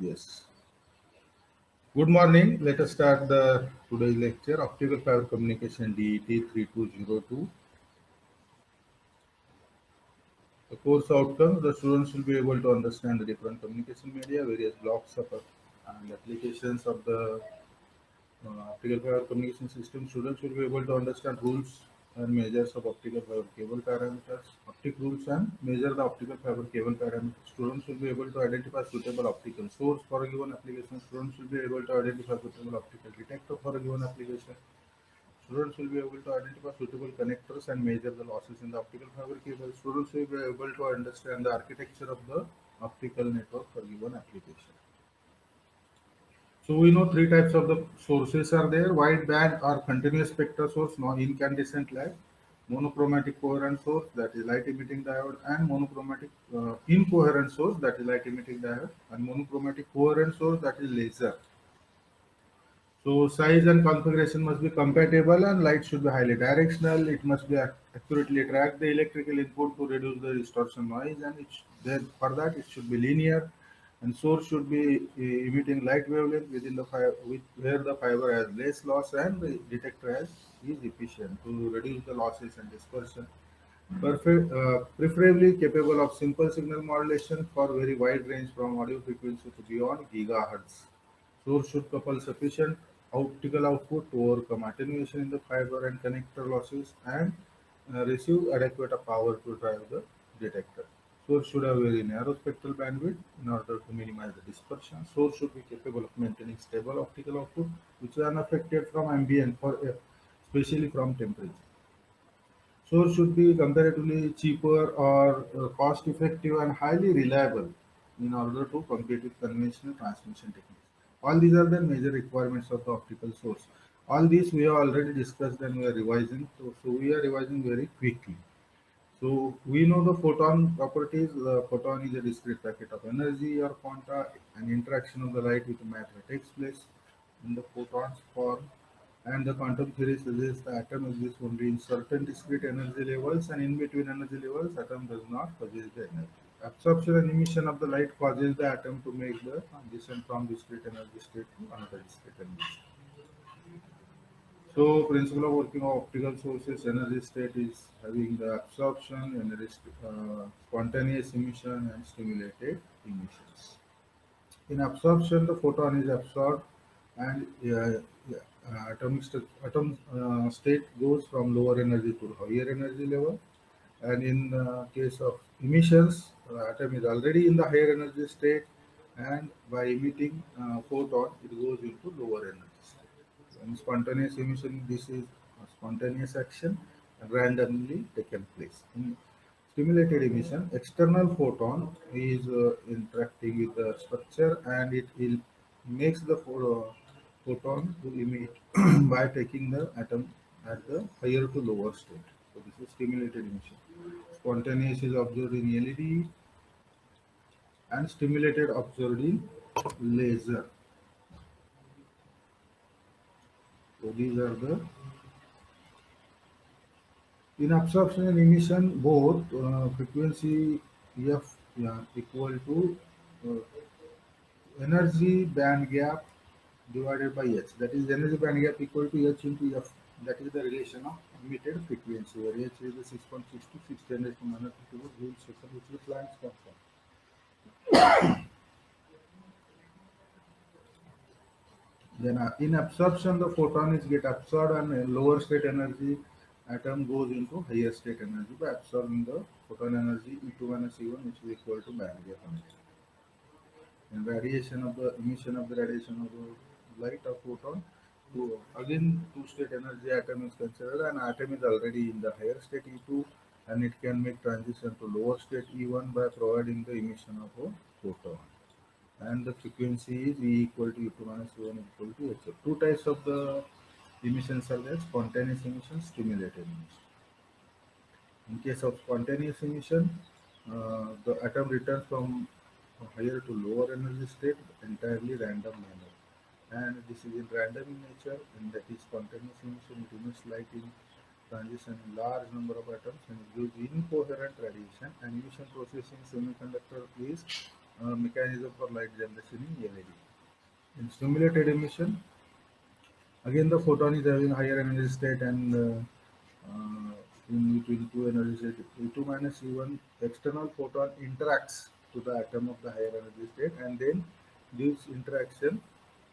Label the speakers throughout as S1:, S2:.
S1: Yes. Good morning. Let us start the today's lecture. Optical fiber communication DET 3202. The course outcomes: the students will be able to understand the different communication media, various blocks of and applications of the optical fiber communication system. Students will be able to understand rules and measures of optical fiber cable parameters, optic rules and measure the optical fiber cable parameters. Students will be able to identify suitable optical source for a given application. Students will be able to identify suitable optical detector for a given application. Students will be able to identify suitable connectors and measure the losses in the optical fiber cable. Students will be able to understand the architecture of the optical network for given application. So we know three types of the sources are there: wide band or continuous spectral source, non-incandescent light; monochromatic coherent source, that is light emitting diode; and monochromatic incoherent source, that is light emitting diode; and monochromatic coherent source, that is laser. So size and configuration must be compatible and light should be highly directional. It must be accurately track the electrical input to reduce the distortion noise, and then for that it should be linear, and source should be emitting light wavelength within the fiber, where the fiber has less loss and the detector is efficient to reduce the losses and dispersion. Preferably capable of simple signal modulation for very wide range from audio frequency to beyond gigahertz. Source should couple sufficient optical output to overcome attenuation in the fiber and connector losses and receive adequate power to drive the detector. Source should have very narrow spectral bandwidth in order to minimize the dispersion. Source should be capable of maintaining stable optical output which is unaffected from ambient, especially from temperature. Source should be comparatively cheaper or cost effective and highly reliable in order to compete with conventional transmission techniques. All these are the major requirements of the optical source. All these we have already discussed and we are revising. So we are revising very quickly. So we know the photon properties. The photon is a discrete packet of energy or quanta. An interaction of the light with matter takes place in the photon's form, and the quantum theory suggests the atom exists only in certain discrete energy levels, and in between energy levels, atom does not possess the energy. Absorption and emission of the light causes the atom to make the transition from discrete energy state to another discrete energy state. So, principle of working of optical sources: energy state is having the absorption, spontaneous emission, and stimulated emissions. In absorption, the photon is absorbed, and atom state goes from lower energy to higher energy level. And in the case of emissions, the atom is already in the higher energy state, and by emitting photon, it goes into lower energy state. In spontaneous emission, this is a spontaneous action randomly taken place. In stimulated emission, external photon is interacting with the structure, and it makes the photon to emit by taking the atom at the higher to lower state. So this is stimulated emission. Spontaneous is observed in LED and stimulated observed in laser. So these are the in absorption and emission both frequency F, yeah, equal to energy band gap divided by H. That is energy band gap equal to H into F. That is the relation of emitted frequency where H is the 6.62 6 10 to minus 54 joules second, which is Planck's constant. Then in absorption, the photon is get absorbed, and lower state energy atom goes into higher state energy by absorbing the photon energy E2 minus E1, which is equal to band gap energy. And variation of the emission of the radiation of the light of photon. So again, two state energy atom is considered, and atom is already in the higher state E2, and it can make transition to lower state E1 by providing the emission of a photon. And the frequency is E equal to E2 minus E1 equal to H. So two types of the emissions are there: spontaneous emission, stimulated emission. In case of spontaneous emission, the atom returns from higher to lower energy state entirely random manner. And this is in random in nature, and that is spontaneous emission. It emits light in transition in large number of atoms and it gives incoherent radiation. And emission process in semiconductor is mechanism for light generation in LED. In stimulated emission, again the photon is having higher energy state and in between two energy state E2 minus E1, external photon interacts to the atom of the higher energy state, and then this interaction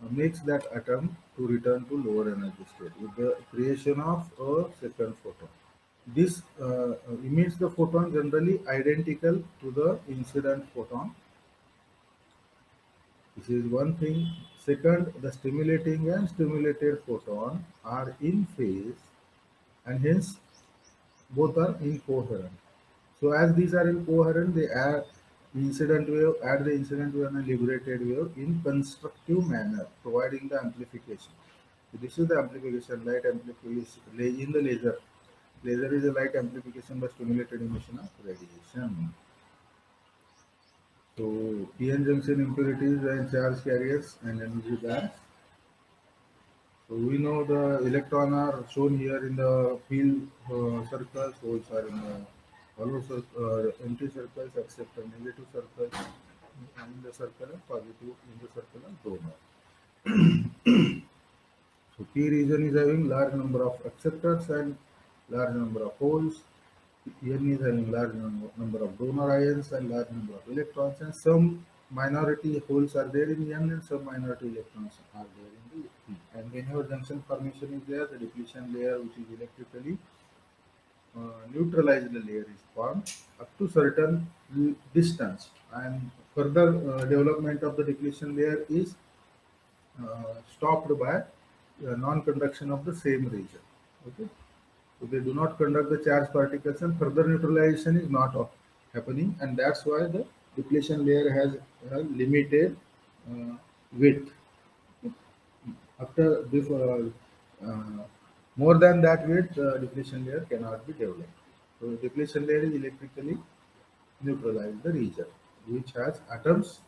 S1: makes that atom to return to lower energy state with the creation of a second photon. This emits the photon generally identical to the incident photon. This is one thing. Second, the stimulating and stimulated photon are in phase, and hence both are incoherent. So as these are incoherent, they add the incident wave and liberated wave in constructive manner, providing the amplification. So this is the amplification, light amplification in the laser. Laser is a light amplification by stimulated emission of radiation. So p-n junction impurities and charge carriers and energy bands. So we know the electron are shown here in the field circles, holes are in the hollow empty circles except the negative circle in the circle and positive in the circle and donor. So P region is having large number of acceptors and large number of holes. N is having large number of donor ions and large number of electrons, and some minority holes are there in N and some minority electrons are there in the P. And whenever junction formation is there, the depletion layer, which is electrically neutralized layer, is formed up to certain distance, and further development of the depletion layer is stopped by non-conduction of the same region. Okay, so they do not conduct the charged particles, and further neutralization is not happening, and that's why the depletion layer has a limited width. After uh, more than that width, depletion layer cannot be developed. So depletion layer is electrically neutralize the region which has atoms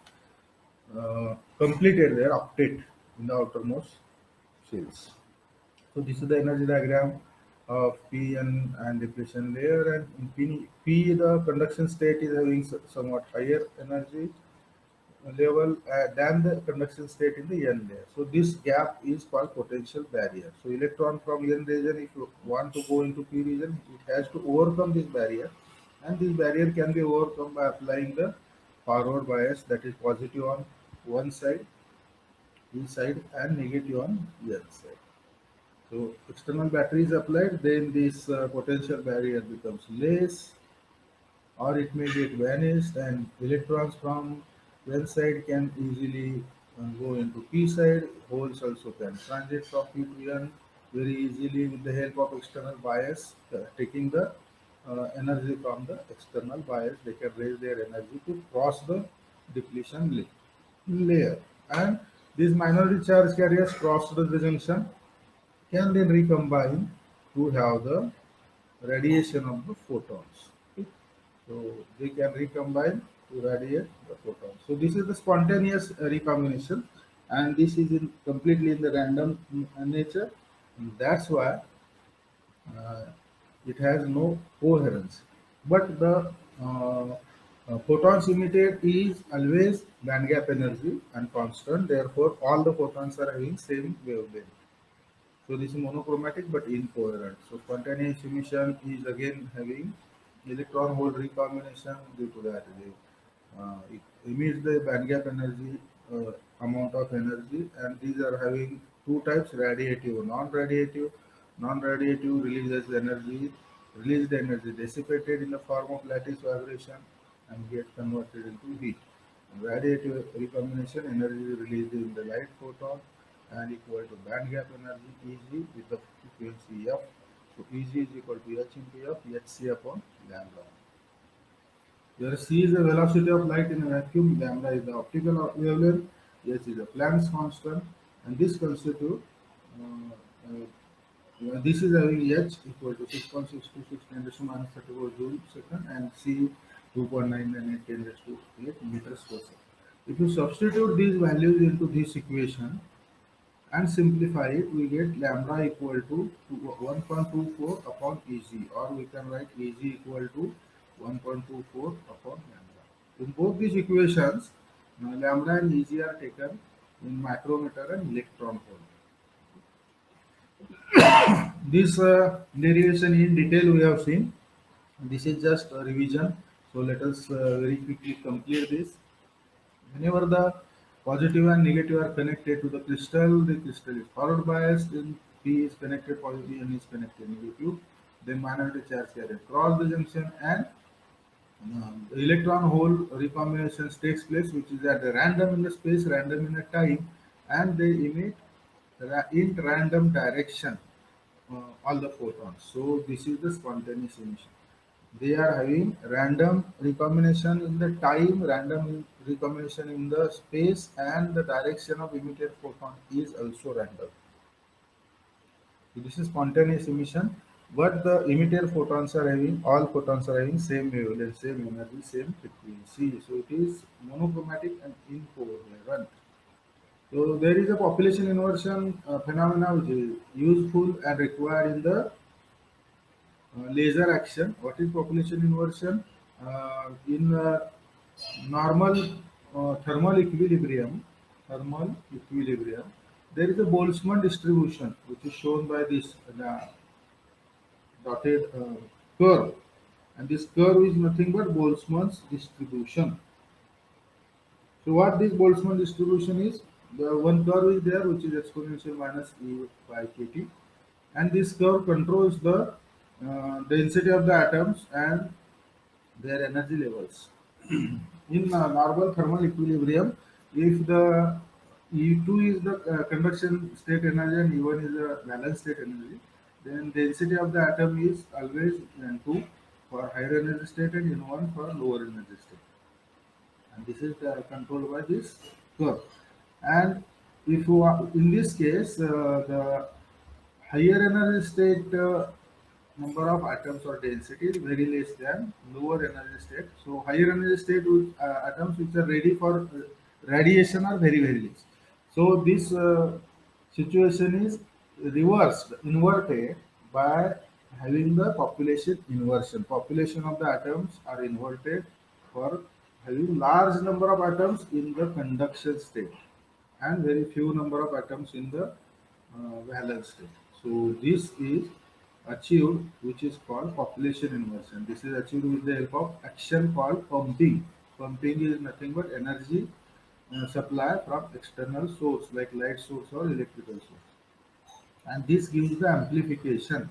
S1: completed their octet in the outermost shells. So this is the energy diagram of P and depletion layer, and in P the conduction state is having somewhat higher energy level than the conduction state in the N layer. So this gap is called potential barrier. So electron from N region, if you want to go into P region, it has to overcome this barrier, and this barrier can be overcome by applying the forward bias, that is positive on one side, E side, and negative on N side. So external battery is applied, then this potential barrier becomes less, or it may get vanished, and electrons from N side can easily go into P side. Holes also can transit from P to N very easily with the help of external bias, taking the energy from the external bias. They can raise their energy to cross the depletion layer, and these minority charge carriers cross the junction can then recombine to have the radiation of the photons. Okay. So they can recombine to radiate the photons. So this is the spontaneous recombination, and this is completely in the random nature. And that's why uh, it has no coherence. But the photons emitted is always band gap energy and constant. Therefore, all the photons are having same wavelength. So this is monochromatic but incoherent. So spontaneous emission is again having electron hole recombination. Due to that, it emits the band gap energy amount of energy, and these are having two types: radiative, non-radiative. Non-radiative releases energy, released energy dissipated in the form of lattice vibration and get converted into heat. Radiative recombination energy released in the light photon and equal to band gap energy Eg with the frequency f. So Eg is equal to h into f, hc upon lambda. Where c is the velocity of light in a vacuum, lambda is the optical wavelength, h is the Planck's constant, and this constitute this is having h equal to 6.626 10 raised to minus 34 joule second, and c 2.998 10 raised to 8 meters per second. If you substitute these values into this equation and simplify it, we get lambda equal to 1.24 upon Eg, or we can write Eg equal to 1.24 upon lambda. In both these equations, Lambda and Eg are taken in micrometer and electron volt. This derivation in detail we have seen. This is just a revision. So let us very quickly complete this. Whenever the positive and negative are connected to the crystal is forward biased, then P is connected positive and is connected negative. Then magnetic charge carrier cross the junction and the electron hole recombination takes place, which is at a random in the space, random in the time, and they emit in random direction all the photons. So this is the spontaneous emission. They are having random recombination in the time, random recombination in the space, and the direction of emitted photon is also random. So this is spontaneous emission, but the emitted photons are having, all photons are having same wavelength, same energy, same frequency. So it is monochromatic and incoherent. So there is a population inversion phenomena which is useful and required in the laser action. What is population inversion? In normal thermal equilibrium, there is a Boltzmann distribution which is shown by this dotted curve, and this curve is nothing but Boltzmann's distribution. So what this Boltzmann distribution is, the one curve is there which is exponential minus e by kt, and this curve controls the density of the atoms and their energy levels. In normal thermal equilibrium, if the E2 is the conduction state energy and E1 is the valence state energy, then density of the atom is always N2 for higher energy state and N1 for lower energy state. And this is controlled by this curve. And if you are, in this case, the higher energy state number of atoms or density is very less than lower energy state. So higher energy state with atoms which are ready for radiation are very less. So this situation is reversed, inverted by having the population inversion. Population of the atoms are inverted for having large number of atoms in the conduction state and very few number of atoms in the valence state. So this is achieved, which is called population inversion. This is achieved with the help of action called pumping. Pumping is nothing but energy supply from external source like light source or electrical source, and this gives the amplification.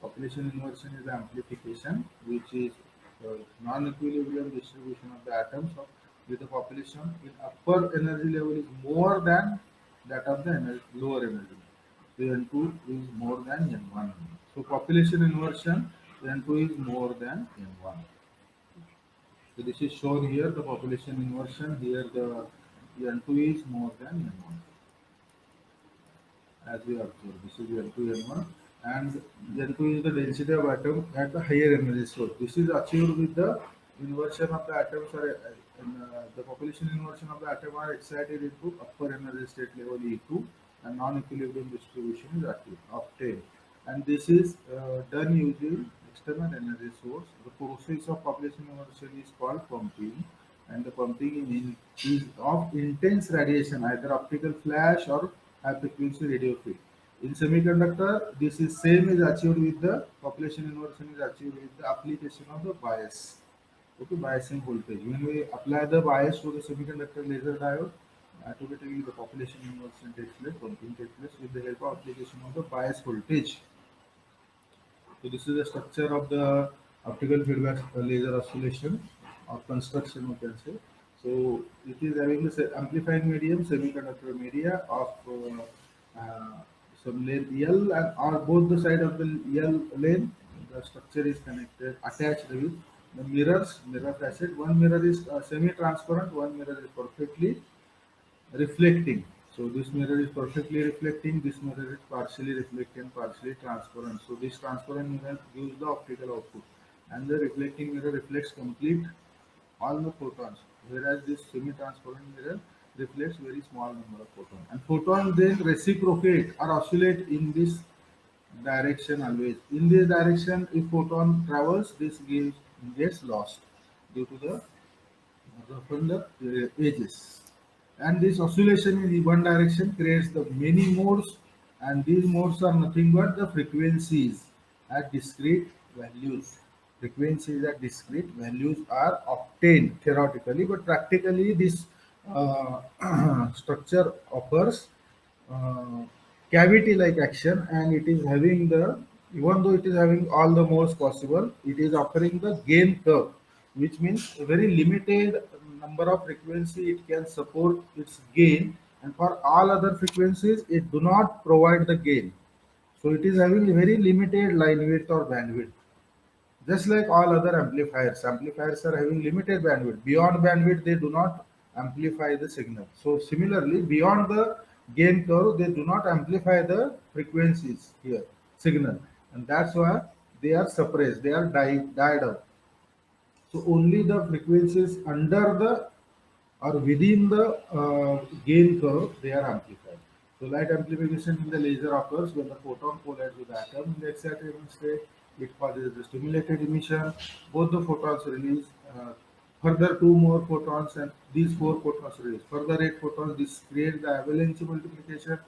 S1: Population inversion is the amplification, which is non-equilibrium distribution of the atoms with the population in upper energy level is more than that of the lower energy. So N2 is more than N1. So population inversion, N2 is more than N1. So this is shown here, the population inversion. Here the N2 is more than N1. As we observe, this is N2, N1, and N2 is the density of atom at the higher energy source. This is achieved with the inversion of the atoms, or the population inversion of the atom are excited into upper energy state level E2, and non-equilibrium distribution is obtained. And this is done using external energy source. The process of population inversion is called pumping, and the pumping is of intense radiation, either optical flash or high frequency radio field. In semiconductor, this is same is achieved with the population inversion is achieved with the application of the bias. Okay, biasing voltage. When we apply the bias to the semiconductor laser diode, automatically the population inversion takes place, pumping takes place with the help of application of the bias voltage. So this is the structure of the optical feedback laser oscillation or construction, we can say. So it is having the amplifying medium, semiconductor media of some length L, and on both the side of the L lane, the structure is connected, attached with the mirrors, mirror facet. One mirror is semi-transparent, one mirror is perfectly reflecting. So this mirror is perfectly reflecting, this mirror is partially reflecting, partially transparent. So this transparent mirror gives the optical output, and the reflecting mirror reflects complete all the photons, whereas this semi-transparent mirror reflects very small number of photons. And photons then reciprocate or oscillate in this direction always. In this direction, if photon travels, this gets lost due to the from the edges. And this oscillation in one direction creates the many modes, and these modes are nothing but the frequencies at discrete values. Frequencies at discrete values are obtained theoretically, but practically this structure occurs uh, cavity-like action, and it is having the, even though it is having all the modes possible, it is offering the gain curve, which means a very limited number of frequency it can support its gain, and for all other frequencies it do not provide the gain. So it is having a very limited line width or bandwidth. Just like all other amplifiers, amplifiers are having limited bandwidth. Beyond bandwidth, they do not amplify the signal. So similarly, beyond the gain curve, they do not amplify the frequencies here, signal. And that's why they are suppressed, they are died out. So only the frequencies under the or within the gain curve, they are amplified. So light amplification in the laser occurs when the photon collides with the atom in the excitation state. It causes the stimulated emission. Both the photons release further two more photons, and these four photons release further eight photons. This creates the avalanche multiplication.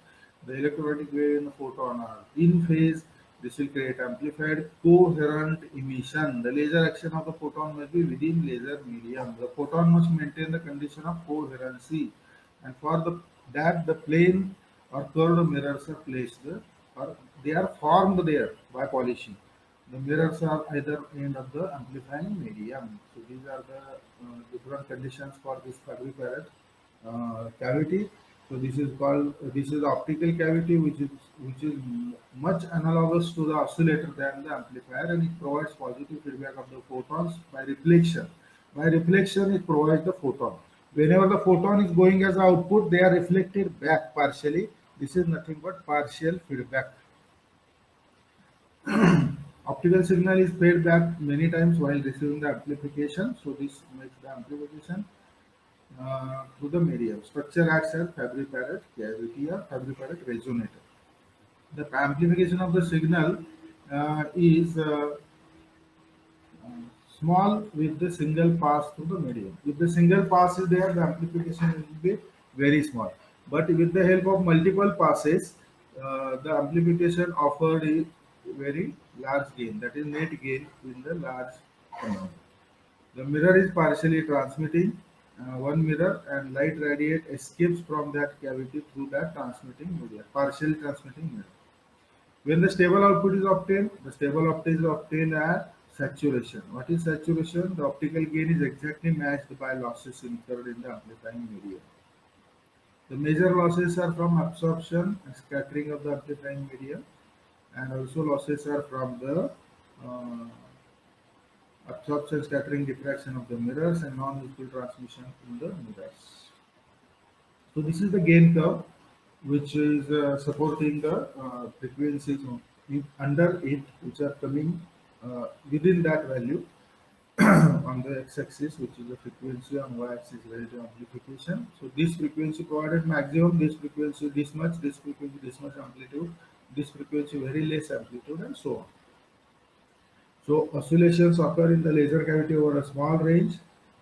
S1: The electromagnetic wave and the photon are in phase. This will create amplified coherent emission. The laser action of the photon must be within laser medium. The photon must maintain the condition of coherency, and for that the plane or curved mirrors are placed, or they are formed there by polishing. The mirrors are either end of the amplifying medium. So these are the different conditions for this fabricated cavity. So this is optical cavity, which is much analogous to the oscillator than the amplifier, and it provides positive feedback of the photons by reflection. By reflection, it provides the photon. Whenever the photon is going as output, they are reflected back partially. This is nothing but partial feedback. Optical signal is fed back many times while receiving the amplification. So this makes the amplification through the medium. Structure acts as fabricated cavity or fabricated resonator. The amplification of the signal is small with the single pass through the medium. If the single pass is there, the amplification will be very small. But with the help of multiple passes, the amplification offered is very large gain. That is net gain in the large amount. The mirror is partially transmitting one mirror, and light radiate escapes from that cavity through that transmitting media, partially transmitting mirror. When the stable output is obtained, the stable output is obtained at saturation. What is saturation? The optical gain is exactly matched by losses incurred in the amplifying media. The major losses are from absorption and scattering of the amplifying media, and also losses are from the uh, absorption, scattering, diffraction of the mirrors, and non-useful transmission in the mirrors. So this is the gain curve, which is supporting the frequencies under it, which are coming within that value on the x-axis, which is the frequency, on y-axis relative amplification. So this frequency provided maximum, this frequency this much, this frequency this much amplitude, this frequency very less amplitude, and so on. So oscillations occur in the laser cavity over a small range,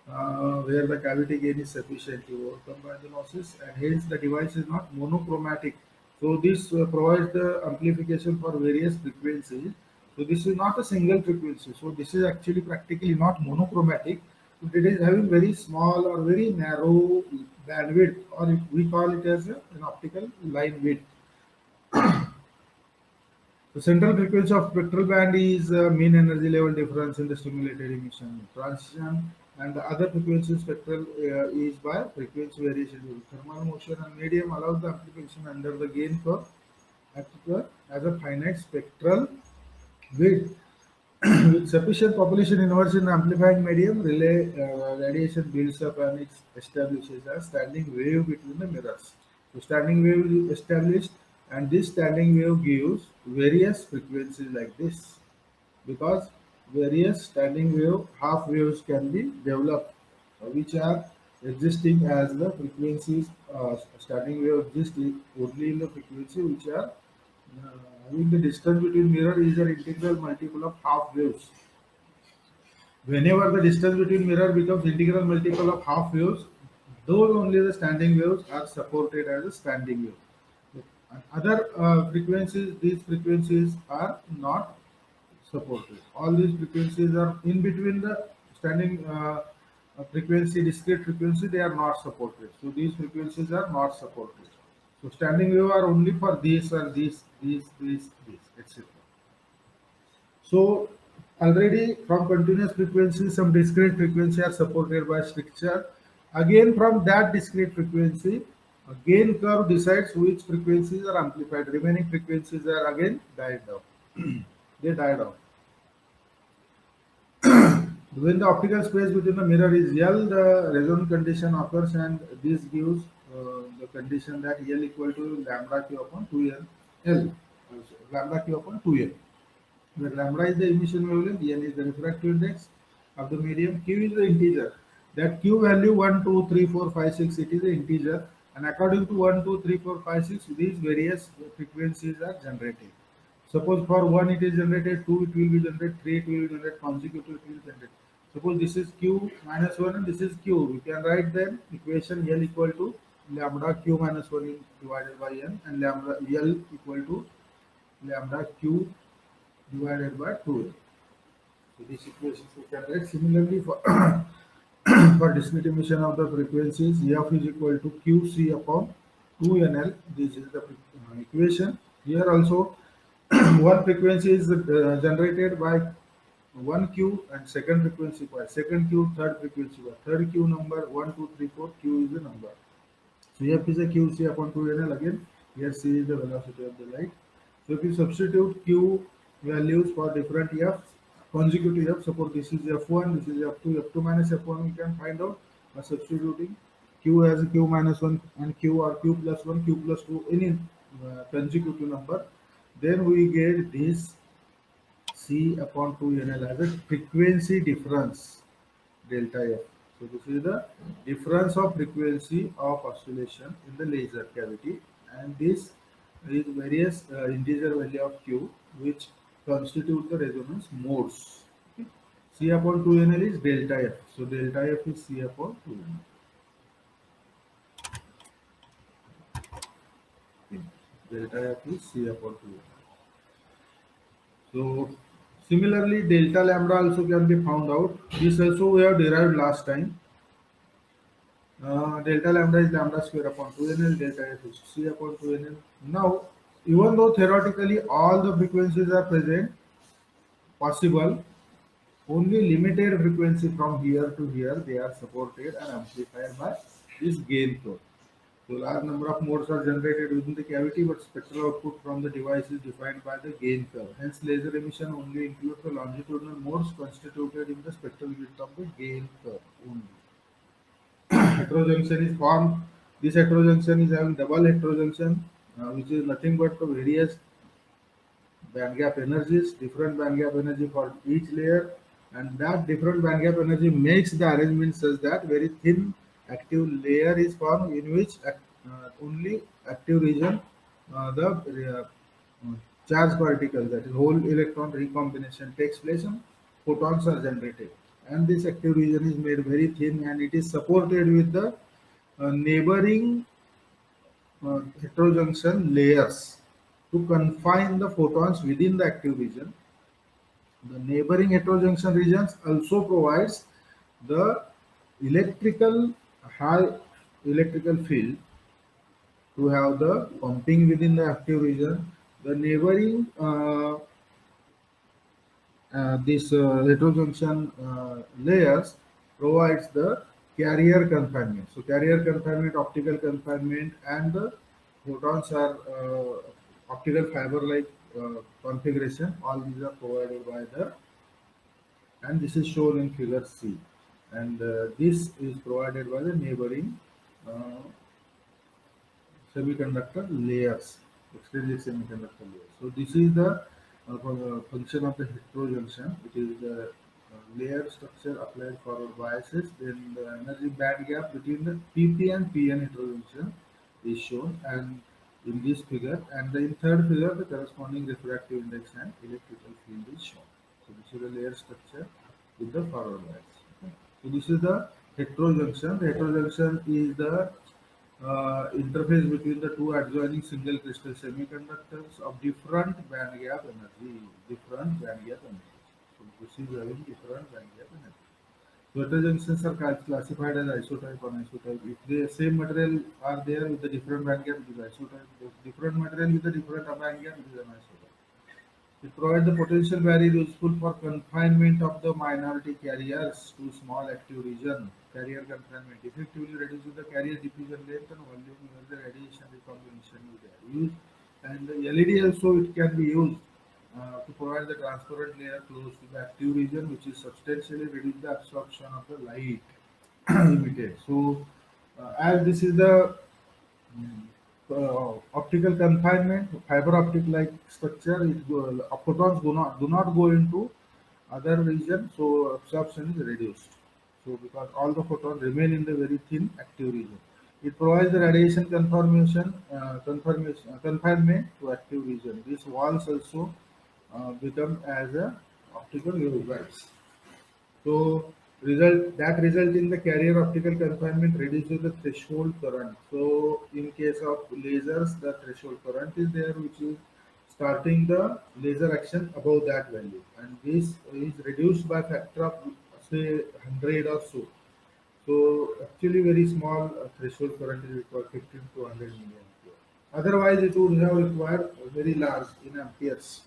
S1: where the cavity gain is sufficient to overcome by the losses, and hence the device is not monochromatic. So this provides the amplification for various frequencies. So this is not a single frequency. So this is actually practically not monochromatic, but it is having very small or very narrow bandwidth, or we call it as an optical line width. The central frequency of spectral band is mean energy level difference in the stimulated emission transition, and the other frequency spectral is by frequency variation due to thermal motion, and medium allows the amplification under the gain curve as a finite spectral width. With sufficient population inverse in the amplifying medium, relay radiation builds up and it establishes a standing wave between the mirrors. So standing wave is established, and this standing wave gives various frequencies like this, because various standing wave half waves can be developed, which are existing as the frequencies. Standing wave exists only in the frequency which are having the distance between mirror is an integral multiple of half waves. Whenever the distance between mirror becomes integral multiple of half waves, those only the standing waves are supported as a standing wave. And other frequencies, these frequencies are not supported. All these frequencies are in between the standing frequency, discrete frequency, they are not supported. So these frequencies are not supported. So standing wave are only for these or these, etc. So already from continuous frequency, some discrete frequency are supported by structure. Again, from that discrete frequency, a gain curve decides which frequencies are amplified. Remaining frequencies are again died down. They die down. When the optical space between the mirror is L, the resonant condition occurs, and this gives the condition that L equal to lambda q upon 2L. L, lambda q upon 2L, where lambda is the emission wavelength, N is the refractive index of the medium, Q is the integer. That Q value 1, 2, 3, 4, 5, 6, it is the integer, and according to 1, 2, 3, 4, 5, 6, these various frequencies are generated. Suppose for 1 it is generated, 2 it will be generated, 3 it will be generated, consecutive it will be generated. Suppose this is Q minus 1 and this is Q. We can write then equation L equal to lambda Q minus 1 divided by N, and lambda L equal to lambda Q divided by 2. So this equation we can write similarly for for discrete emission of the frequencies, F is equal to QC upon 2NL. This is the equation. Here also one frequency is generated by one Q, and second frequency by second Q, third frequency by third Q number 1, 2, 3, 4. Q is the number. So F is a QC upon 2NL again. Here C is the velocity of the light. So if you substitute Q values for different F, consecutive F, suppose this is F1, this is F2, F2 minus F1, we can find out by substituting Q as Q minus 1 and Q, or Q plus 1, Q plus 2, any consecutive number. Then we get this C upon 2NL as a frequency difference, delta F. So this is the difference of frequency of oscillation in the laser cavity, and this is various integer value of Q which constitute the resonance modes. Okay. C upon 2NL is delta F. So delta F is C upon 2NL. Okay. Delta F is C upon 2NL. So similarly, delta lambda also can be found out. This also we have derived last time. Delta lambda is lambda square upon 2NL, delta F is C upon 2NL. Now, even though theoretically all the frequencies are present, possible, only limited frequency from here to here, they are supported and amplified by this gain curve. So large number of modes are generated within the cavity, but spectral output from the device is defined by the gain curve. Hence, laser emission only includes the longitudinal modes constituted in the spectral width of the gain curve only. Heterojunction is formed. This heterojunction is having double heterojunction, which is nothing but the various band gap energies, different band gap energy for each layer, and that different band gap energy makes the arrangement such that very thin active layer is formed, in which only active region, the charged particles, that is whole electron recombination takes place and photons are generated. And this active region is made very thin, and it is supported with the neighboring heterojunction layers to confine the photons within the active region. The neighboring heterojunction regions also provides the electrical high electrical field to have the pumping within the active region. The neighboring this heterojunction layers provides the carrier confinement. So carrier confinement, optical confinement, and the photons are optical fiber like configuration. All these are provided by the, and this is shown in figure C. And this is provided by the neighboring uh, semiconductor layers, extrinsic semiconductor layers. So this is the function of the heterojunction. It is the layer structure applied forward biases. Then the energy band gap between the PP and PN heterojunction is shown, and in this figure, and in third figure, the corresponding refractive index and electrical field is shown. So this is the layer structure. with the forward bias. Okay. So this is the heterojunction. The heterojunction is the interface between the two adjoining single crystal semiconductors of different band gap energy. Different band gap energy. So this is having different band gap energy. Heterojunctions are classified as isotype or isotype. If the same material are there with the different band gap, it is isotype. If different material with the different band gap, it is an isotype. It provides the potential very useful for confinement of the minority carriers to small active region. Carrier confinement effectively reduces the carrier diffusion length and volume where the radiation recombination is used. And the LED also it can be used to provide the transparent layer close to the active region, which is substantially reduce the absorption of the light emitted. So, as this is the optical confinement, fiber optic like structure, photons do not go into other region, so absorption is reduced. So because all the photons remain in the very thin active region, it provides the radiation confinement to active region. These walls also become as a optical waveguides. So result in the carrier optical confinement reduces the threshold current. So in case of lasers, the threshold current is there, which is starting the laser action above that value, and this is reduced by factor of say 100 or so. So actually very small threshold current is required 15 to 100 milliampere. Otherwise, it would have required very large in amperes.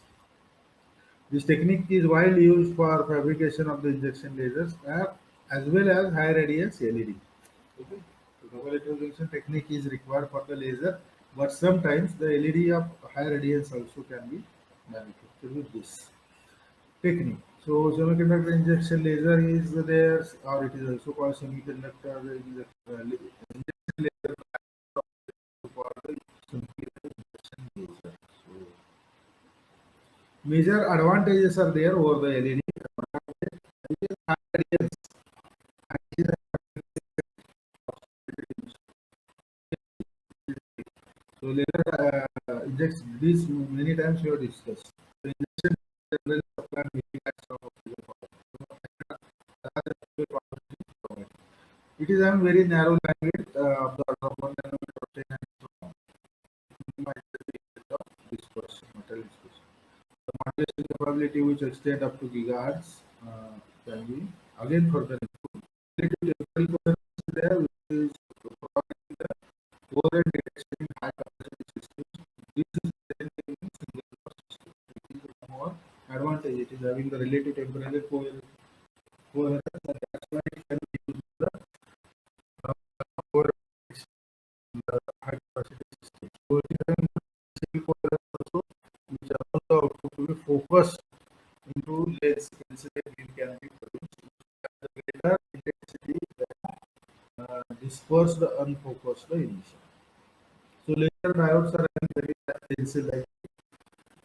S1: This technique is widely used for fabrication of the injection lasers as well as high radiance LED. Okay. So double heterojunction technique is required for the laser, but sometimes the LED of high radiance also can be manufactured with this technique. So semiconductor injection laser is there, or it is also called semiconductor injection laser for the semiconductor injection laser. So major advantages are there over the LED. High radiance. So later injects these many times we have discussed. So injection generally supply milliamps of oxygen power. It is a very narrow bandwidth of the order of 1 nanometer or 10 nanometer. Dispersion, metal dispersion. The modulation capability which extend up to gigahertz can be again further improved. Relative temporal coherence is there, which is providing the coherent detection in high capacity systems. This is present in single core system. It is more advantage. It is having the relative temporal coherence, and that's why it can be used for the coherent in the high capacity system. So it is having single coherence also, which allows the output to be focused into less sensitive beam can be produced. The greater intensity disperse the unfocused emission. So laser diodes are very tensile like,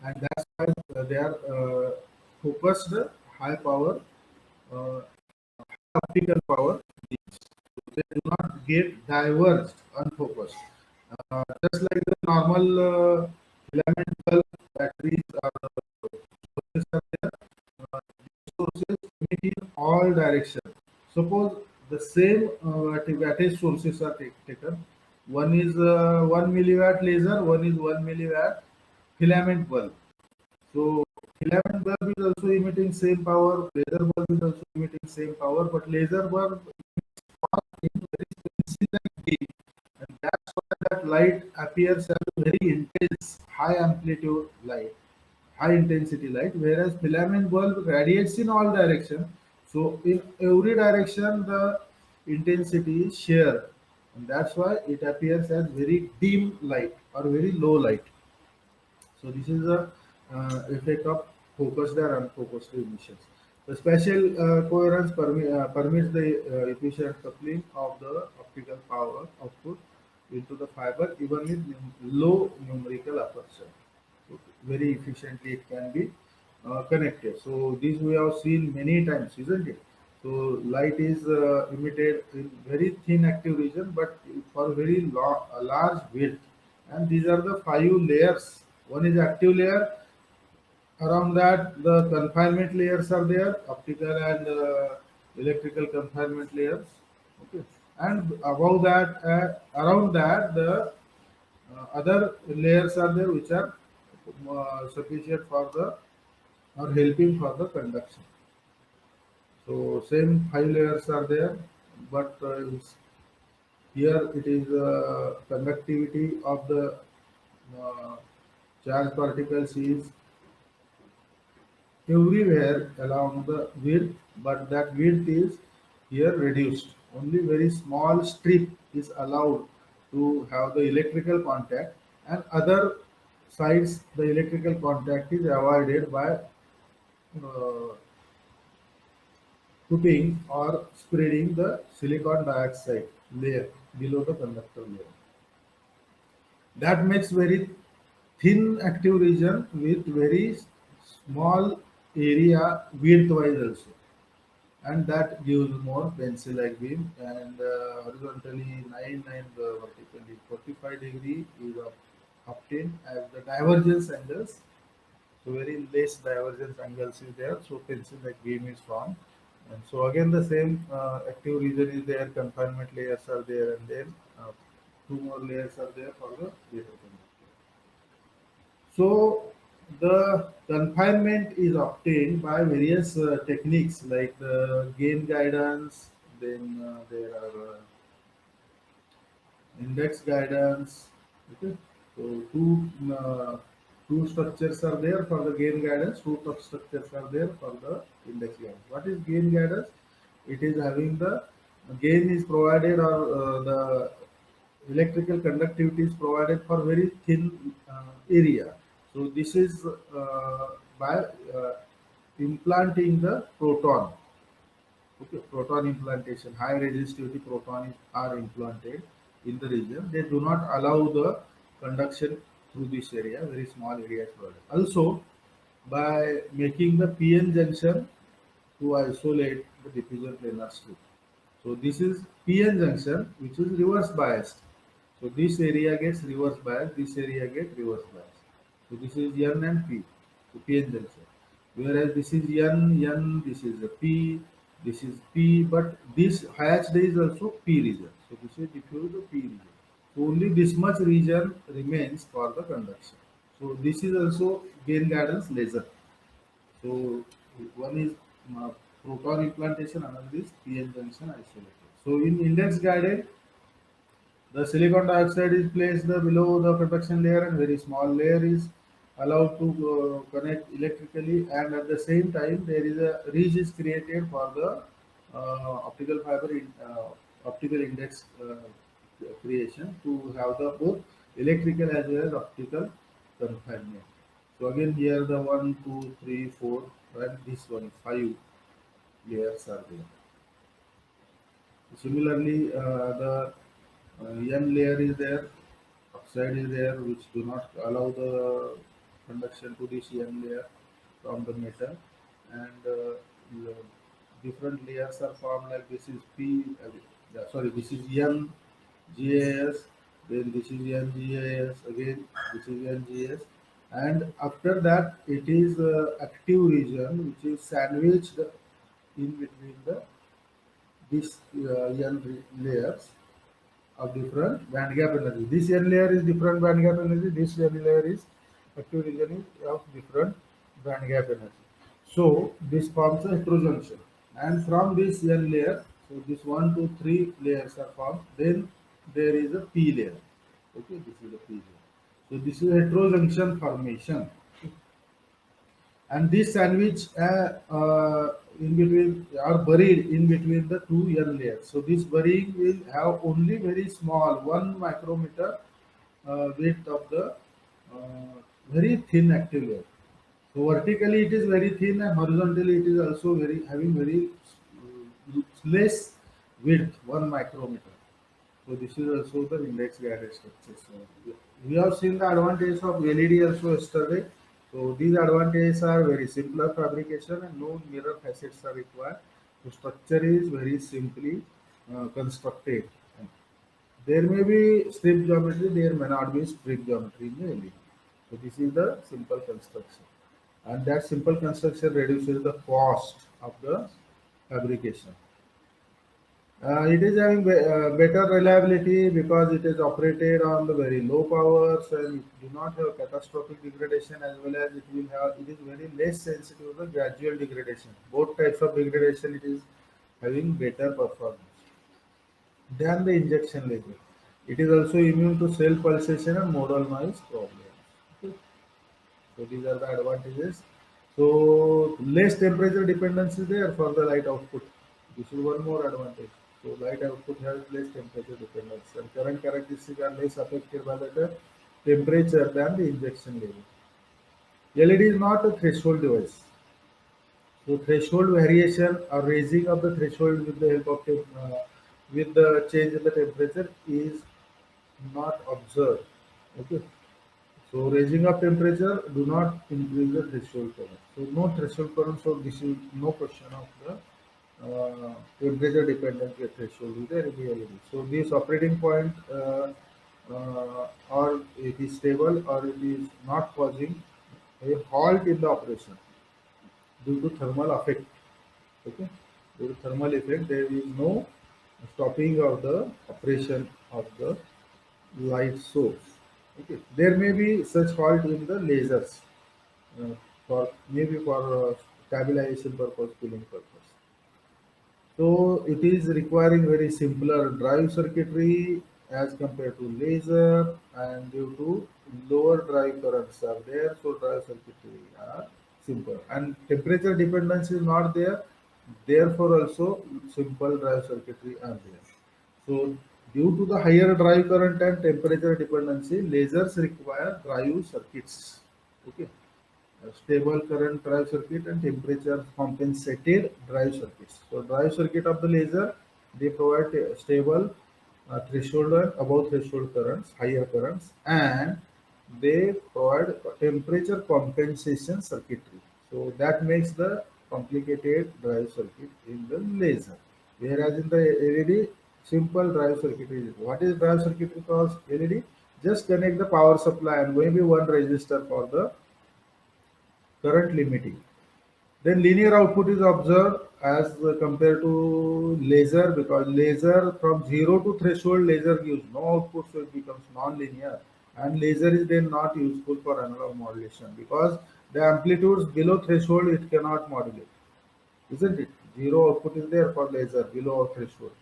S1: and that's why they are focused high power uh, optical power beams. So they do not get diverged unfocused. Just like the normal filament bulb batteries are sources are there. These sources emit in all directions. Suppose the same wattage sources are taken. One is 1 milliwatt laser, one is 1 milliwatt filament bulb. So filament bulb is also emitting same power, laser bulb is also emitting same power, but laser bulb in very specific beam, and that's why that light appears as a very intense, high amplitude light, high intensity light, whereas filament bulb radiates in all directions. So in every direction the intensity is shared, and that's why it appears as very dim light or very low light. So this is the effect of focused or unfocused emissions. The spatial coherence permits the efficient coupling of the optical power output into the fiber even with low numerical aperture. So very efficiently it can be connected. So this we have seen many times, isn't it? So light is emitted in very thin active region, but for very large width. And these are the five layers. One is active layer, Around that, the confinement layers are there, optical and electrical confinement layers. Okay, and above that, around that, the other layers are there which are sufficient for the or helping for the conduction. So same five layers are there, but here it is conductivity of the uh, charged particles is everywhere along the width, but that width is here reduced. Only very small strip is allowed to have the electrical contact, and other sides the electrical contact is avoided by putting or spreading the silicon dioxide layer below the conductor layer. That makes very thin active region with very small area width wise also, and that gives more pencil like beam, and horizontally 9 and vertically 45 degree is obtained as the divergence angles. So very less divergence angles is there, so pencil like beam is formed. And so again the same active region is there, confinement layers are there, and then two more layers are there for the vapor conductor. So the confinement is obtained by various techniques like the gain guidance, then there are index guidance. Okay, so two structures are there for the gain guidance. Two structures are there for the index guidance. What is gain guidance? It is having the gain is provided, or the electrical conductivity is provided for very thin area. So this is by implanting the proton. Okay, proton implantation, high resistivity proton are implanted in the region. They do not allow the conduction through this area, very small area is provided. Also, by making the PN junction to isolate the diffusion planar strip. So this is PN junction which is reverse biased. So this area gets reverse biased, this area gets reverse biased. So this is N and P, so PN junction. Whereas this is N, this is a P, this is P, but this hatched is also P region. So this is diffused P region. So only this much region remains for the conduction. So this is also gain guidance laser. So one is uh, proton implantation, another is PN junction isolated. So in index guided, the silicon dioxide is placed below the conduction layer, and very small layer is allowed to connect electrically, and at the same time there is a ridge is created for the optical fiber optical index creation to have the both electrical as well as optical confinement. So again here the one, two, three, four, and this one five layers are there. Similarly, the N layer is there, oxide is there, which do not allow the conduction to this N layer from the metal, and the different layers are formed like this is P, yeah, sorry, this is N GAS, then this is NGAS, again this is NGS, and after that it is active region which is sandwiched in between the these layers of different band gap energy. This N layer is different band gap energy. This N layer is active region is of different band gap energy. So this forms a heterojunction, and from this N layer, so this one, two, three layers are formed. Then there is a P layer. Okay, this is the P layer. So this is heterojunction formation, and this sandwich in between are buried in between the two N layers. So this burying will have only very small 1 micrometer width of the very thin active layer. So vertically it is very thin, and horizontally it is also very having very less width, 1 micrometer. So this is also the index guided structure. So we have seen the advantage of LED also yesterday. So these advantages are very simpler fabrication and no mirror facets are required. The structure is very simply constructed. There may be strip geometry, there may not be strip geometry in the LED. So this is the simple construction. and that simple construction reduces the cost of the fabrication. It is having better reliability because it is operated on the very low powers and do not have catastrophic degradation, as well as it is very less sensitive to the gradual degradation. Both types of degradation it is having better performance than the injection laser. It is also immune to cell pulsation and modal noise problems. Okay. So these are the advantages. So less temperature dependence is there for the light output. This is one more advantage. So light output has less temperature dependence, and current characteristics are less affected by the temperature than the injection level. LED is not a threshold device. So threshold variation or raising of the threshold with the help of with the change in the temperature is not observed. Okay. So raising of temperature do not increase the threshold current. So no threshold current. So this is no question of the temperature dependent threshold with the LED. So this operating point or it is stable or it is not causing a halt in the operation due to thermal effect. Okay, due to thermal effect, there is no stopping of the operation of the light source. Okay, there may be such fault in the lasers uh, for maybe for stabilization purpose, cooling purpose. So it is requiring very simpler drive circuitry as compared to laser, and due to lower drive currents are there, so drive circuitry are simple and temperature dependence is not there. Therefore, also simple drive circuitry are there. So due to the higher drive current and temperature dependency, lasers require drive circuits. Okay, a stable current drive circuit and temperature compensated drive circuits. So drive circuit of the laser, they provide a stable threshold and above threshold currents, higher currents, and they provide temperature compensation circuitry. So that makes the complicated drive circuit in the laser. Whereas in the LED, simple drive circuitry. What is drive circuitry? Because LED just connect the power supply and maybe one resistor for the current limiting. Then linear output is observed as compared to laser, because laser from zero to threshold laser gives no output, so it becomes non-linear. And laser is then not useful for analog modulation because the amplitudes below threshold it cannot modulate, isn't it? Zero output is there for laser below threshold,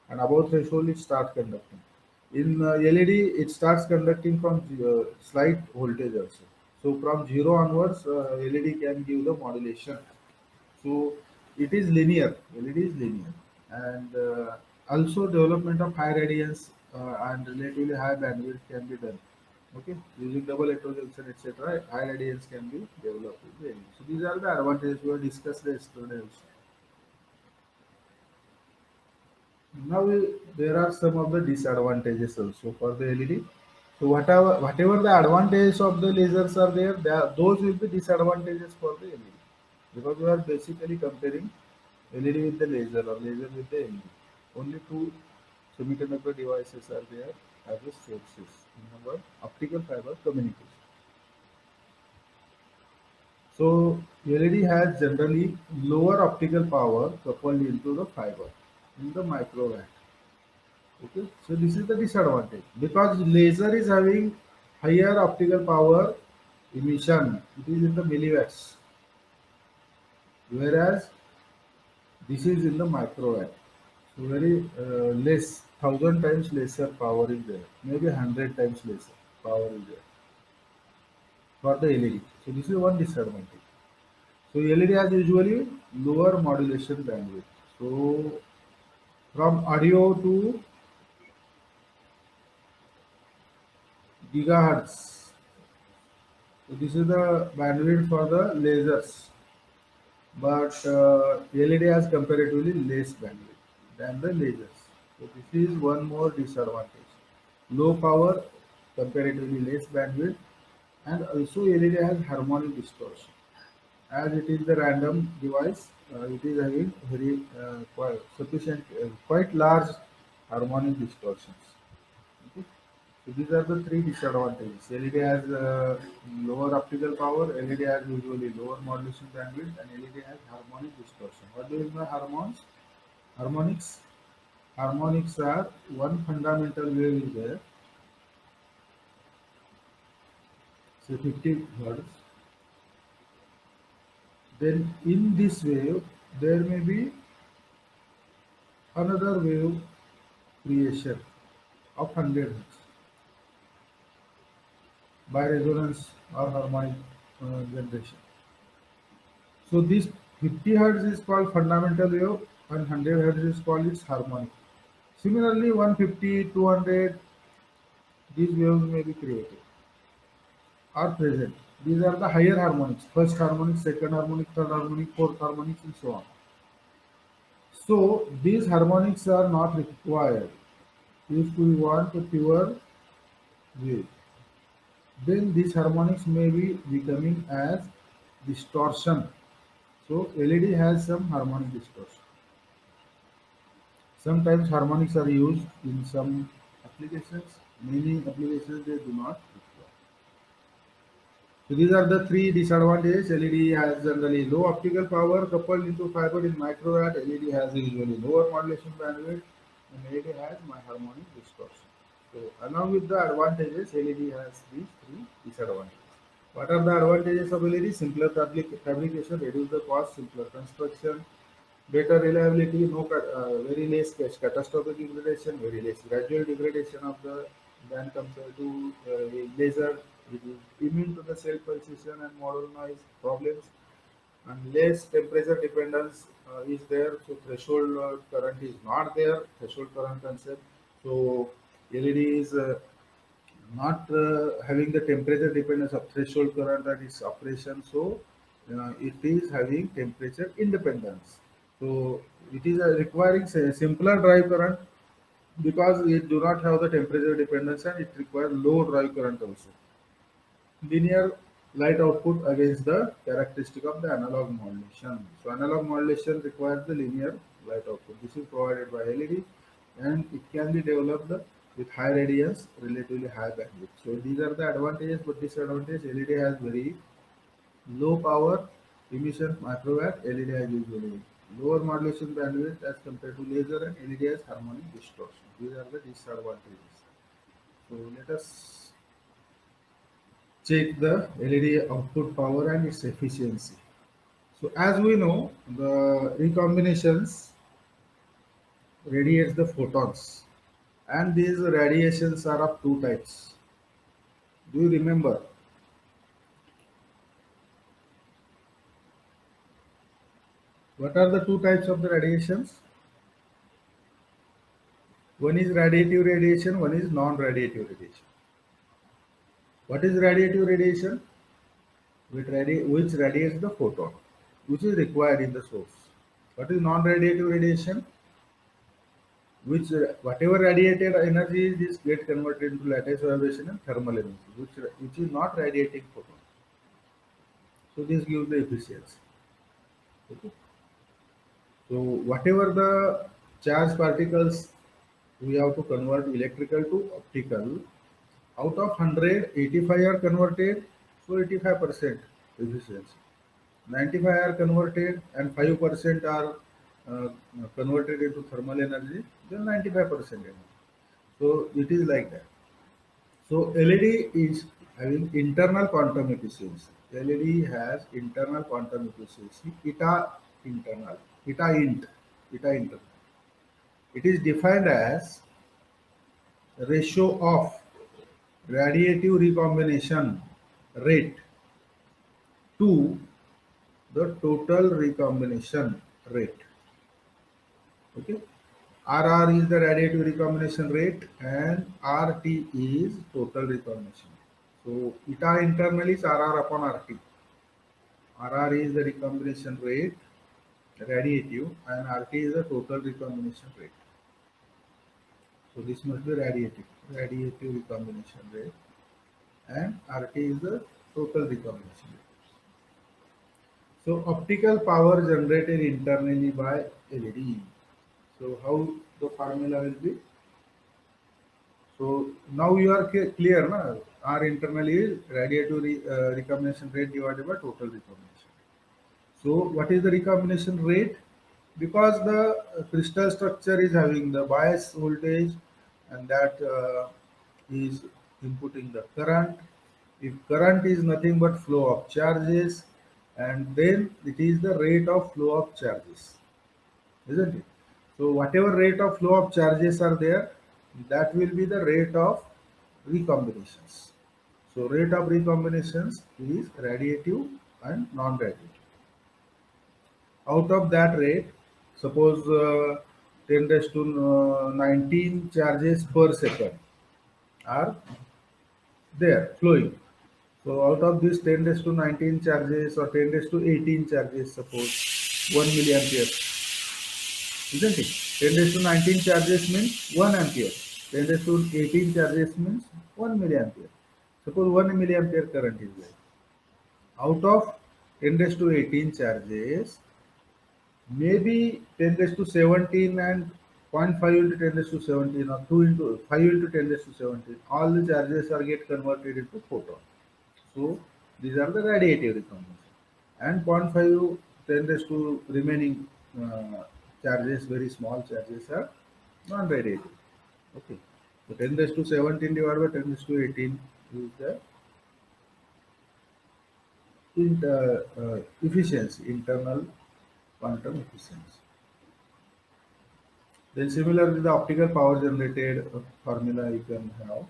S1: and above threshold it starts conducting. In LED, it starts conducting from slight voltage also. So from zero onwards, LED can give the modulation. So it is linear. LED is linear, and also development of high radiance and relatively high bandwidth can be done. Okay, using double heterojunction, etc. High radiance can be developed with the LED. So these are the advantages we have discussed yesterday also. Now there are some of the disadvantages also for the LED. So whatever the advantages of the lasers are there, those will be disadvantages for the LED, because we are basically comparing LED with the laser or laser with the LED. Only two semiconductor devices are there as a sources in our optical fiber communication. So LED has generally lower optical power coupled into the fiber in the microwave. Okay, so this is the disadvantage because laser is having higher optical power emission. It is in the milliwatts, whereas this is in the microwatts. So very less, 1,000 times lesser power is there. Maybe 100 times lesser power is there for the LED. So this is one disadvantage. So LED has usually lower modulation bandwidth. So from audio to gigahertz. So this is the bandwidth for the lasers, but LED has comparatively less bandwidth than the lasers. So this is one more disadvantage. Low power, comparatively less bandwidth, and also LED has harmonic distortion. As it is the random device, it is having very quite sufficient, quite large harmonic distortions. Okay? So So these are the three disadvantages. LED has lower optical power, LED has usually lower modulation bandwidth, and LED has harmonic distortion. What do you mean by harmonics? Harmonics. Harmonics are one fundamental wave is there, say 50 hertz. Then in this wave, there may be another wave creation of 100 hertz by resonance or harmonic generation. So this 50 hertz is called fundamental wave and 100 hertz is called its harmonic. Similarly, 150, 200, these waves may be created or present. These are the higher harmonics, first harmonic, second harmonic, third harmonic, fourth harmonic, and so on. So these harmonics are not required if we want a pure wave. Then these harmonics may be becoming as distortion. So LED has some harmonic distortion. Sometimes harmonics are used in some applications. Many applications they do not require. So these are the three disadvantages. LED has generally low optical power coupled into fiber in microwatt. LED has usually lower modulation bandwidth, and LED has my harmonic distortion. So along with the advantages, LED has these three disadvantages. What are the advantages of LED? Simpler fabrication, reduce the cost, simpler construction, better reliability, very less catastrophic degradation, very less gradual degradation of the than compared to laser. It is immune to the self pulsation and model noise problems, and less temperature dependence is there. So threshold current is not there. Threshold current concept. So LED is not having the temperature dependence of threshold current and its operation. So it is having temperature independence. So it is requiring say, simpler drive current because it do not have the temperature dependence and it requires low drive current also. Linear light output against the characteristic of the analog modulation. So analog modulation requires the linear light output. This is provided by LED and it can be developed with high radiance, relatively high bandwidth. So these are the advantages, but disadvantage LED has very low power emission microwatt. LED has usually lower modulation bandwidth as compared to laser, and LED has harmonic distortion. These are the disadvantages. So let us check the LED output power and its efficiency. So as we know, the recombinations radiates the photons, and these radiations are of two types. Do you remember? What are the two types of the radiations? One is radiative radiation, one is non-radiative radiation. What is radiative radiation? Which radiates the photon, which is required in the source. What is non-radiative radiation? Which whatever radiated energy is get converted into lattice vibration and thermal energy, which is not radiating photon. So this gives the efficiency. Okay. So whatever the charged particles we have to convert electrical to optical. Out of 100, 85 are converted, so 85% efficiency. 95 are converted and 5% are uh, converted into thermal energy, then 95% energy. So it is like that. So LED is having internal quantum efficiency. LED has internal quantum efficiency, eta internal, eta int, eta internal. It is defined as ratio of radiative recombination rate to the total recombination rate. Okay. RR is the radiative recombination rate and RT is total recombination. So eta internal is RR upon RT. RR is the recombination rate, radiative, and RT is the total recombination rate. So this must be radiative recombination rate, and RT is the total recombination rate. So optical power generated internally by LED. So how the formula will be? So now you are clear, na? R internally is radiative recombination rate divided by total recombination. So what is the recombination rate? Because the crystal structure is having the bias voltage and that is inputting the current. If current is nothing but flow of charges, and then it is the rate of flow of charges, isn't it? So whatever rate of flow of charges are there, that will be the rate of recombinations. So rate of recombinations is radiative and non-radiative. Out of that rate, suppose 10 raised to 19 charges per second are there flowing. So out of this 10 raised to 19 charges or 10 raised to 18 charges, suppose 1 milliampere, isn't it? 10 raised to 19 charges means 1 ampere. 10 raised to 18 charges means 1 milliampere. Suppose 1 milliampere current is there. Out of 10 raised to 18 charges, maybe 10 raised to 17 and zero point 0.5 into 10 raised to 17 or 2 into 5 into 10 raised to 17, all the charges are get converted into photon. So these are the radiative recombination. And zero point 0.5 10 raised to remaining charges, very small charges are non-radiative. Okay. So 10 raised to 17 divided by 10 raised to 18 is the efficiency, internal quantum efficiency. Then similarly, the optical power generated formula you can have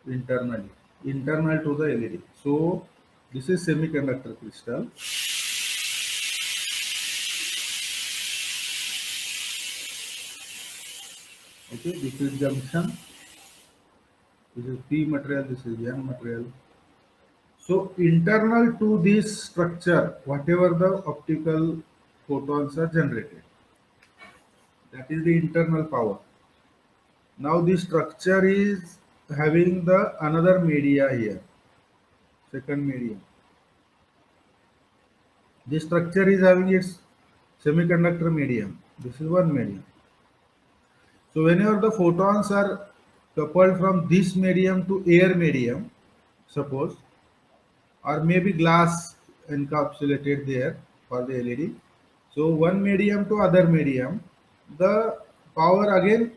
S1: internally, internal to the LED. So this is semiconductor crystal. Okay, this is junction. This is P material. This is N material. So internal to this structure, whatever the optical photons are generated, that is the internal power. Now this structure is having the another media here, second medium. This structure is having its semiconductor medium. This is one medium. So whenever the photons are coupled from this medium to air medium, suppose, or maybe glass encapsulated there for the LED. So one medium to other medium, the power again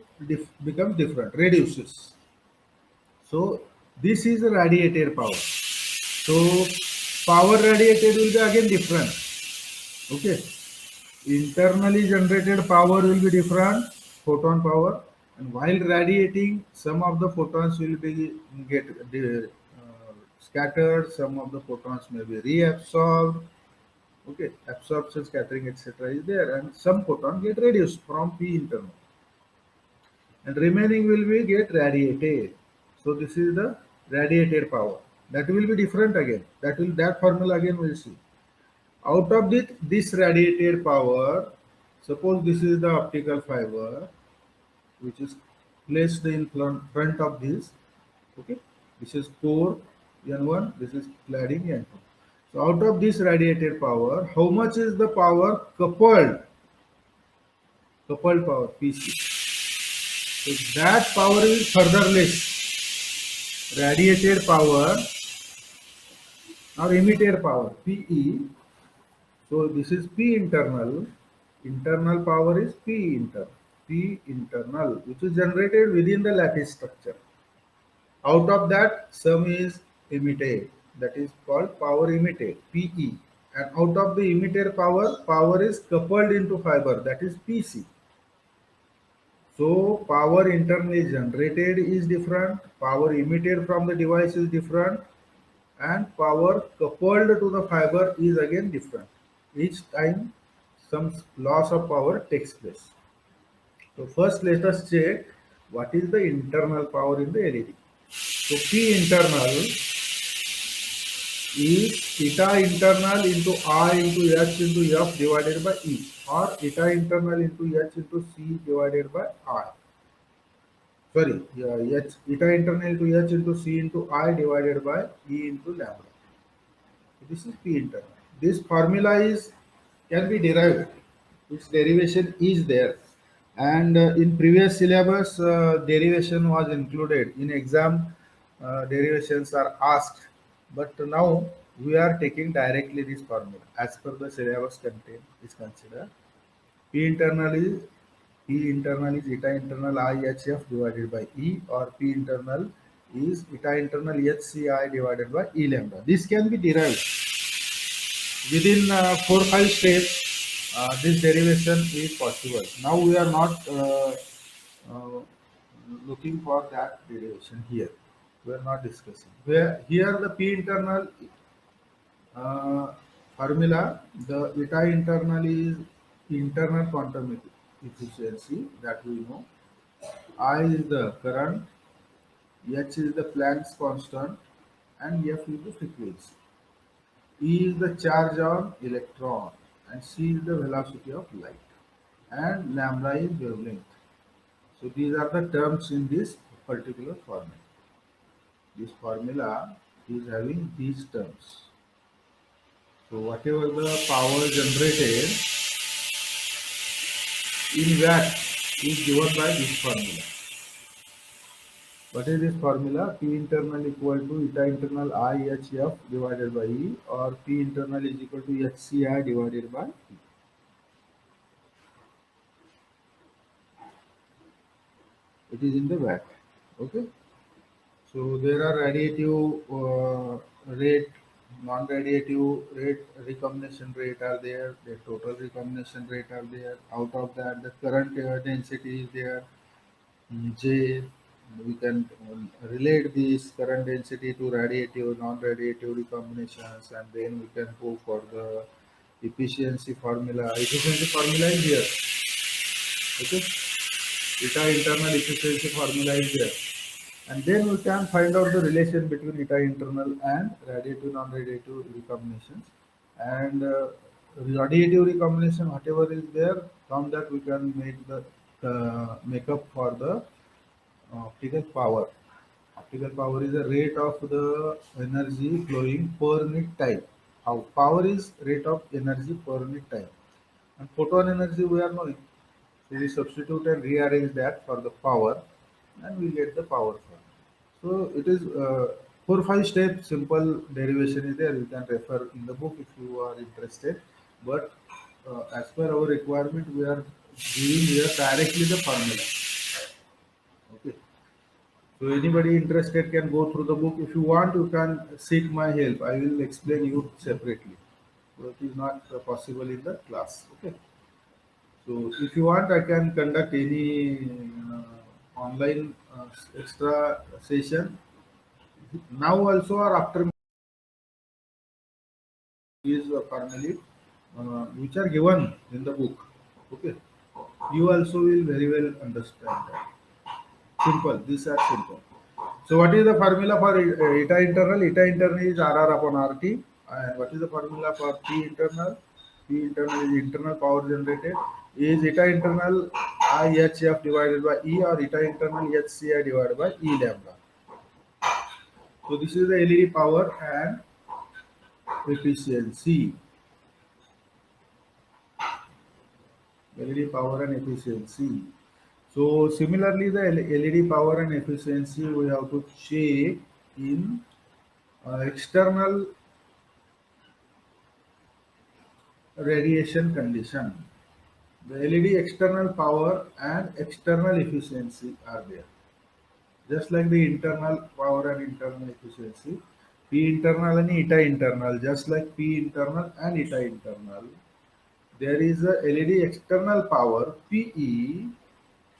S1: becomes different, reduces. So this is a radiated power. So power radiated will be again different. Okay. Internally generated power will be different, photon power, and while radiating, some of the photons will be get scattered, some of the photons may be reabsorbed. Okay, absorption, scattering, etc. is there, and some photon get reduced from P internal, and remaining will be get radiated. So this is the radiated power. That will be different again. That formula again we'll see. Out of this radiated power, suppose this is the optical fiber which is placed in front of this. Okay, this is core N1, this is cladding N2. So out of this radiated power, how much is the power coupled power PC? So that power is further less. Radiated power or emitted power PE. So this is P internal. Internal power is P internal. P internal, which is generated within the lattice structure. Out of that, some is emitted. That is called power emitted, PE. And out of the emitted power, power is coupled into fiber. That is PC. So power internally generated is different. Power emitted from the device is different. And power coupled to the fiber is again different. Each time some loss of power takes place. So first let us check what is the internal power in the LED. So P internal is eta internal into I into H into F divided by E, or eta internal into H into C divided by I. Sorry, yeah, H, eta internal into H into C into I divided by E into lambda. This is P internal. This formula is can be derived. Its derivation is there. And in previous syllabus, derivation was included. In exam, derivations are asked. But now we are taking directly this formula as per the syllabus content is considered. P internal is P internal is eta internal IHF divided by E, or P internal is eta internal HCI divided by E lambda. This can be derived within 4 5 steps. This derivation is possible. Now we are not uh, looking for that derivation here. We are not discussing. Where here the P internal uh, formula, the eta internal is internal quantum efficiency that we know. I is the current, H is the Planck's constant, and F is the frequency. E is the charge on electron, and C is the velocity of light, and lambda is wavelength. So these are the terms in this particular formula. This formula is having these terms. So whatever the power generated in watt is given by this formula. What is this formula? P internal equal to eta internal IHF divided by E, or P internal is equal to HCI divided by E. It is in the watt. Okay. So there are radiative rate, non-radiative rate, recombination rate are there, the total recombination rate are there. Out of that, the current density is there, J. We can relate this current density to radiative, non-radiative recombinations, and then we can go for the efficiency formula. Efficiency formula is here. Okay. Eta internal efficiency formula is there. And then we can find out the relation between eta internal and radiative non-radiative recombinations. And radiative recombination, whatever is there, from that we can make the make up for the optical power. Optical power is the rate of the energy flowing per unit time. How power is rate of energy per unit time. And photon energy we are knowing. So we substitute and rearrange that for the power, and we get the power from. So it is 4 5 step simple derivation is there. You can refer in the book if you are interested. But as per our requirement, we are giving here directly the formula. Okay. So anybody interested can go through the book. If you want, you can seek my help. I will explain you separately. So it is not possible in the class. Okay. So if you want, I can conduct any online extra session now also or after is finally which are given in the book. Okay, you also will very well understand that. Simple. These are simple. So what is the formula for eta internal? Eta internal is RR upon RT. And what is the formula for P internal? P internal is internal power generated. Is eta internal IHF divided by E, or eta internal HCI divided by E lambda. So this is the LED power and efficiency. LED power and efficiency. So similarly, the LED power and efficiency we have to check in external radiation condition. The LED external power and external efficiency are there. Just like the internal power and internal efficiency, P internal and eta internal, just like P internal and eta internal, there is a LED external power PE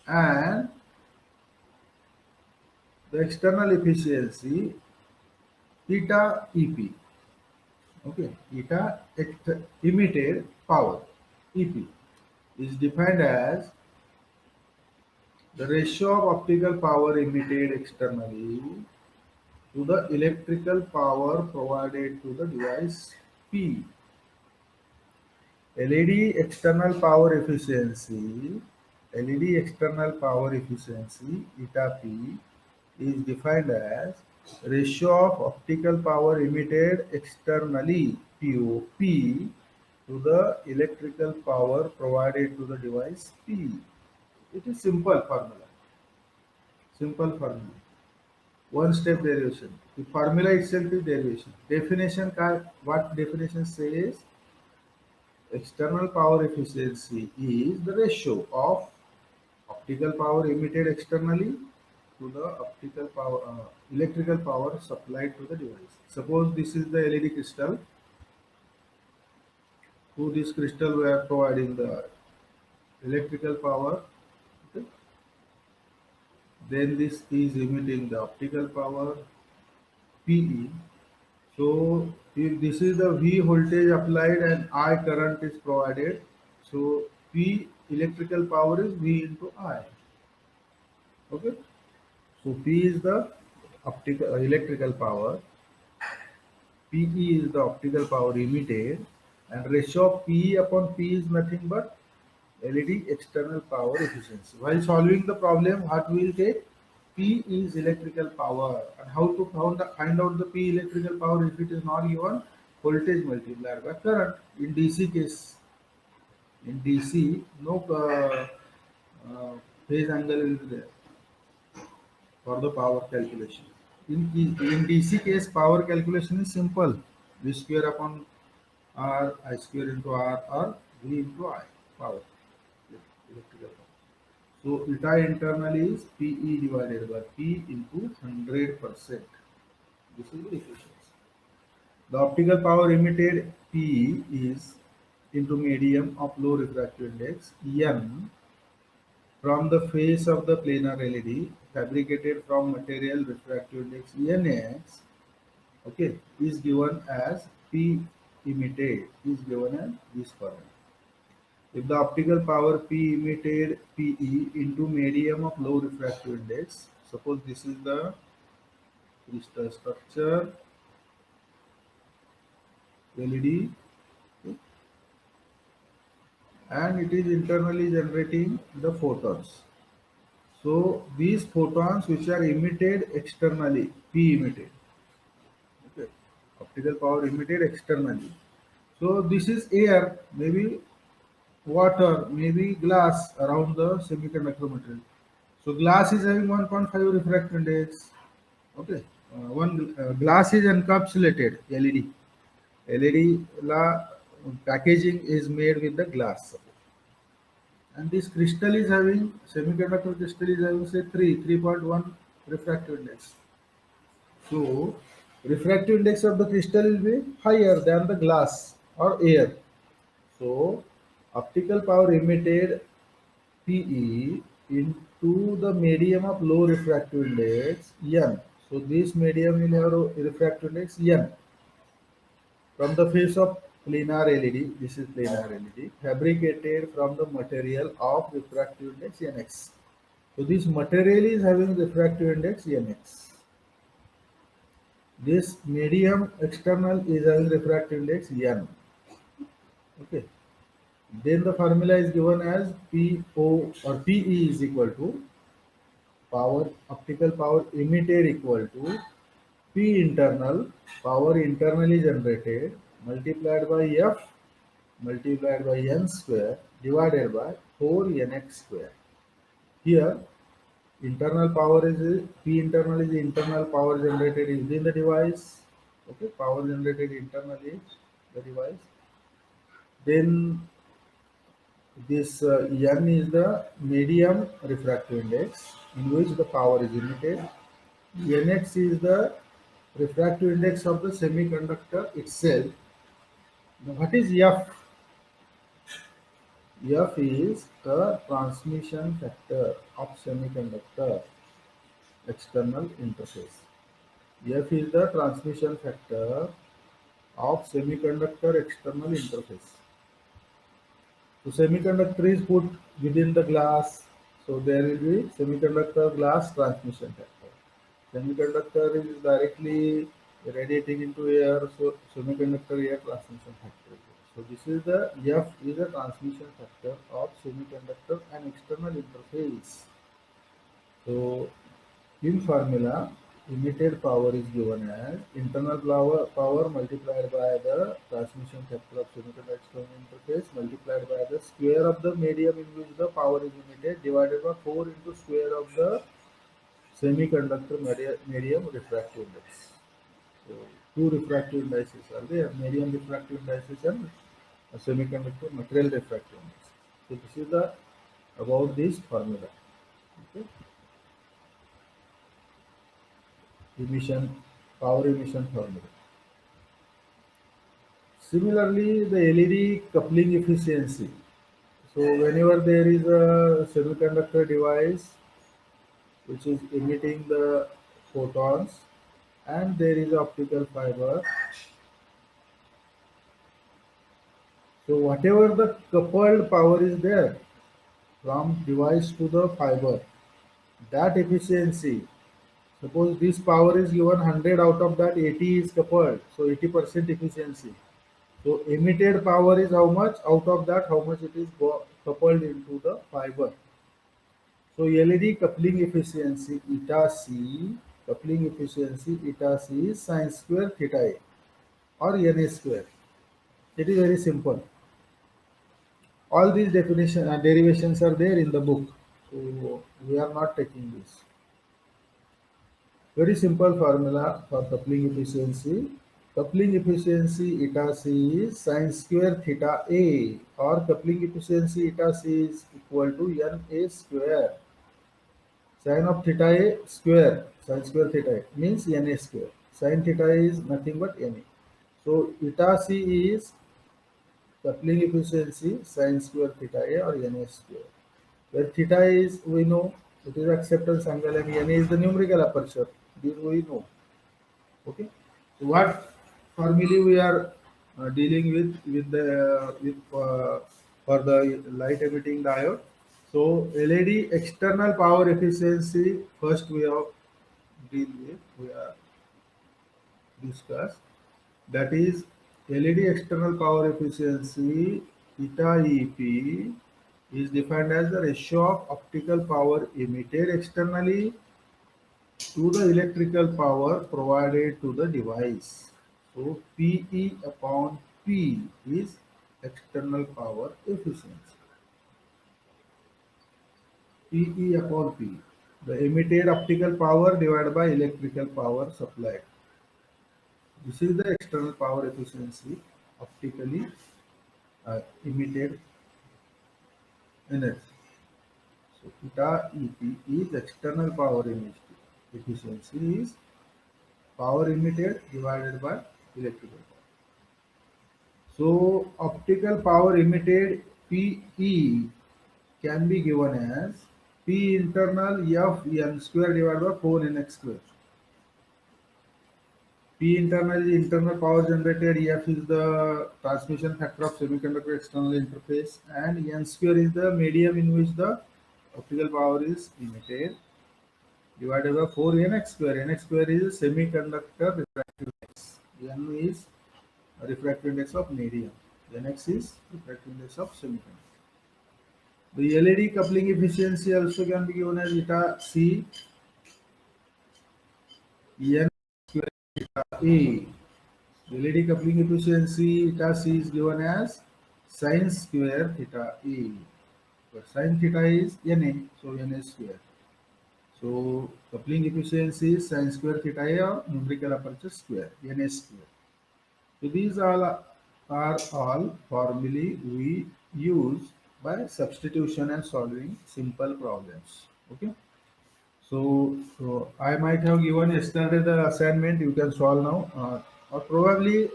S1: and the external efficiency eta EP. Okay, eta emitted power EP is defined as the ratio of optical power emitted externally to the electrical power provided to the device P. LED external power efficiency, LED external power efficiency eta P is defined as ratio of optical power emitted externally POP to the electrical power provided to the device P. It is simple formula. Simple formula. One step derivation. The formula itself is derivation. Definition what definition says external power efficiency is the ratio of optical power emitted externally to the electrical power supplied to the device. Suppose this is the LED crystal. To this crystal we are providing the electrical power. Okay. Then this is emitting the optical power PE. So if this is the V voltage applied and I current is provided, so P electrical power is V into I. Okay. So P is the optical electrical power, PE is the optical power emitted, and ratio of PE upon P is nothing but LED external power efficiency. While solving the problem, what we will take? P is electrical power. And how to find out the P electrical power if it is not given? Voltage multiplied by current. In DC case, in DC, no phase angle will be there for the power calculation. In DC case, power calculation is simple. V square upon R, I square into R, or V into I, power, electrical power. So eta internal is PE divided by P into 100%. This is the efficiency. The optical power emitted PE is into medium of low refractive index N from the face of the planar LED fabricated from material refractive index NX, okay, is given as P emitted is given as this formula. If the optical power P emitted PE into medium of low refractive index, suppose this is the crystal structure LED, okay, and it is internally generating the photons. So these photons which are emitted externally, P emitted, okay, optical power emitted externally. So this is air, maybe water, maybe glass around the semiconductor material. So glass is having 1.5 refractive index. Okay, one glass is encapsulated LED. LED la packaging is made with the glass, and this crystal is having semiconductor crystal is having say 3.1 refractive index. So refractive index of the crystal will be higher than the glass or air. So optical power emitted PE into the medium of low refractive index N. So this medium will have a refractive index N from the face of planar LED. This is planar LED fabricated from the material of refractive index NX. So this material is having refractive index NX. This medium external is having refractive index N. Okay. Then the formula is given as PO or PE is equal to power optical power emitted equal to P internal power internally generated multiplied by F multiplied by N square divided by 4 NX square. Here internal power is P internal is the internal power generated within the device. Okay, power generated internally the device. Then this N is the medium refractive index in which the power is emitted. NX is the refractive index of the semiconductor itself. Now, what is F? F is the transmission factor of semiconductor external interface. F is the transmission factor of semiconductor external interface. So semiconductor is put within the glass. So there will be semiconductor glass transmission factor. Semiconductor is directly radiating into air, so semiconductor air transmission factor. So this is the F is the transmission factor of semiconductor and external interface. So in formula, emitted power is given as internal power multiplied by the transmission factor of semiconductor external interface multiplied by the square of the medium in which the power is emitted divided by 4 into square of the semiconductor medium refractive index. So two refractive indices are there, medium refractive indices and a semiconductor material refractive index. So this is the about this formula. Okay. Emission, power emission formula. Similarly, the LED coupling efficiency. So whenever there is a semiconductor device which is emitting the photons and there is optical fiber, so whatever the coupled power is there from device to the fiber, that efficiency, suppose this power is given 100, out of that 80 is coupled, so 80% efficiency. So emitted power is how much? Out of that, how much it is coupled into the fiber. So LED coupling efficiency eta C is sine square theta A or Na square. It is very simple. All these definition and derivations are there in the book. So we are not taking this. Very simple formula for coupling efficiency. Coupling efficiency eta C is sine square theta A or coupling efficiency eta C is equal to Na square. Sine of theta A square, sine square theta A means Na square. Sine theta A is nothing but Na. So eta C is coupling efficiency sine square theta A or Na square. Where theta is, we know, it is acceptance angle and Na is the numerical aperture. This we know. Okay. So what formulae we are dealing with the for the light emitting diode. So LED external power efficiency first we have deal with, we are discuss, that is LED external power efficiency eta EP is defined as the ratio of optical power emitted externally to the electrical power provided to the device. So PE upon P is external power efficiency. PE upon P, the emitted optical power divided by electrical power supplied. This is the external power efficiency, optically emitted energy. So eta EP is external power efficiency is power emitted divided by electrical power. So optical power emitted PE can be given as P internal F N square divided by 4 Nx square. P internal is internal power generated, F is the transmission factor of semiconductor external interface, and N square is the medium in which the optical power is emitted, divided by 4 Nx square. Nx square is semiconductor refractive index. N is refractive index of medium. Nx is refractive index of semiconductor. The LED coupling efficiency also can be given as eta C N square eta A. The LED coupling efficiency eta C is given as sine square theta A. But sine theta is Na, so Na square. So coupling efficiency is sine square theta A or numerical aperture square, Na square. So these are all formulae we use by substitution and solving simple problems. Okay. So I might have given yesterday the assignment. You can solve now, or probably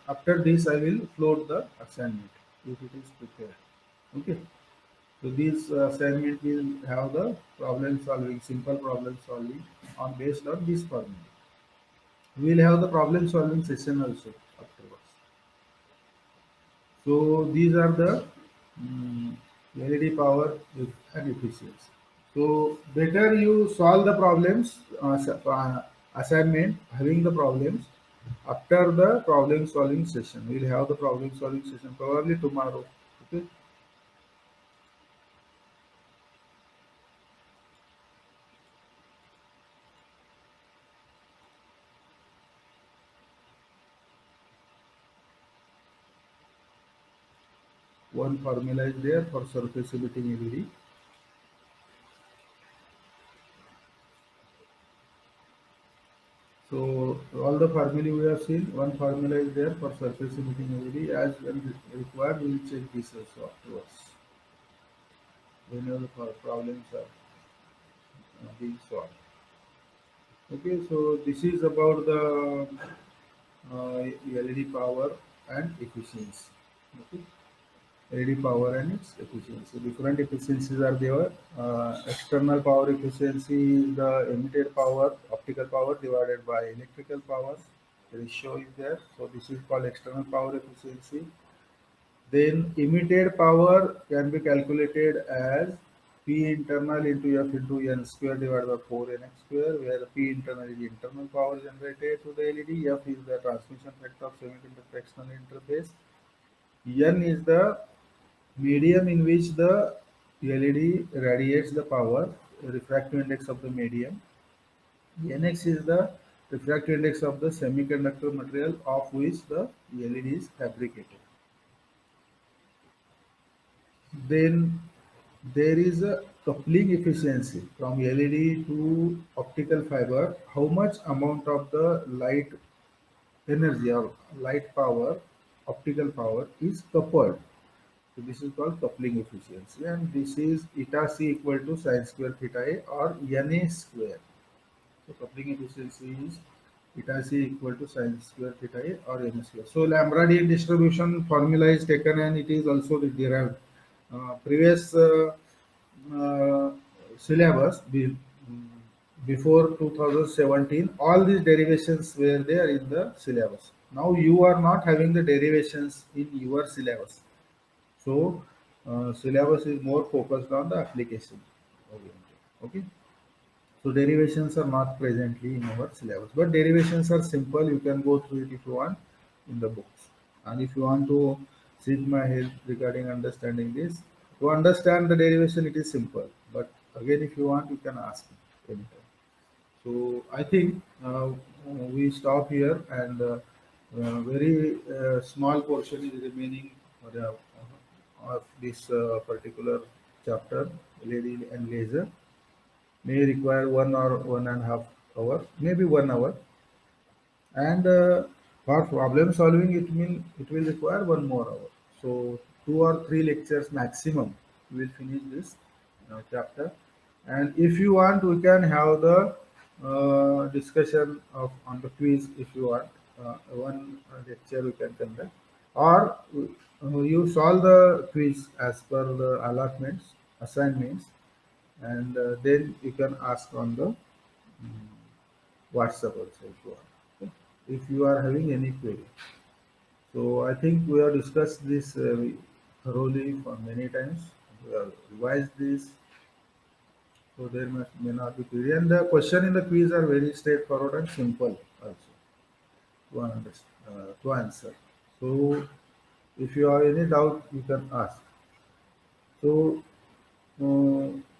S1: after this I will float the assignment if it is prepared. Okay. So this assignment will have the problem solving, simple problem solving on based on this formula. We will have the problem solving session also afterwards. So these are the LED power and efficiency. So better you solve the problems, assignment, having the problems after the problem solving session. We'll have the problem solving session probably tomorrow. Okay. One formula is there for surface emitting LED. So all the formulae we have seen, one formula is there for surface emitting LED. As when required, we will check this also afterwards. Whenever the problems are being solved. Okay, so this is about the LED power and efficiency. Okay. LED power and its efficiency. Different efficiencies are there. External power efficiency is the emitted power, optical power divided by electrical power. Ratio is there. So this is called external power efficiency. Then emitted power can be calculated as P internal into F into N square divided by 4 NX square, where P internal is internal power generated to the LED, F is the transmission factor of semiconductor external interface, N is the medium in which the LED radiates the power, refractive index of the medium. Nx is the refractive index of the semiconductor material of which the LED is fabricated. Then there is a coupling efficiency from LED to optical fiber. How much amount of the light energy or light power, optical power is coupled. So this is called coupling efficiency, and this is eta c equal to sine square theta a or Na square. So coupling efficiency is eta c equal to sine square theta a or Na square. So Lambda distribution formula is taken and it is also derived. Previous uh, syllabus before 2017, all these derivations were there in the syllabus. Now you are not having the derivations in your syllabus. So syllabus is more focused on the application oriented. Okay. So derivations are not presently in our syllabus, but derivations are simple. You can go through it if you want in the books. And if you want to seek my help regarding understanding this, to understand the derivation, it is simple. But again, if you want, you can ask me anytime. So I think we stop here, and very small portion is remaining of this particular chapter, LED and laser. May require 1 or 1.5 hour, maybe 1 hour. And for problem solving, it will require 1 more hour. So 2 or 3 lectures maximum. We will finish this chapter. And if you want, we can have the discussion of on the quiz. If you want, one lecture we can conduct, or you solve the quiz as per the allotments, assignments, and then you can ask on the WhatsApp also if you want. Okay? If you are having any query. So I think we have discussed this thoroughly for many times. We have revised this, so there may not be query. And the question in the quiz are very straightforward and simple also to answer. So if you have any doubt, you can ask. So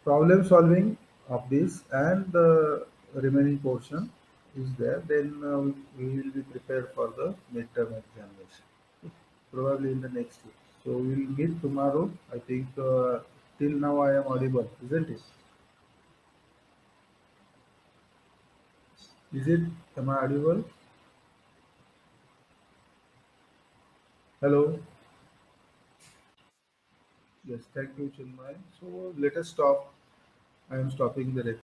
S1: problem solving of this and the remaining portion is there, then we will be prepared for the midterm examination, probably in the next week. So we will meet tomorrow. I think till now I am audible, isn't it? Is it? Am I audible? Hello. Yes, thank you, Chinmay. So let us stop. I am stopping the recording.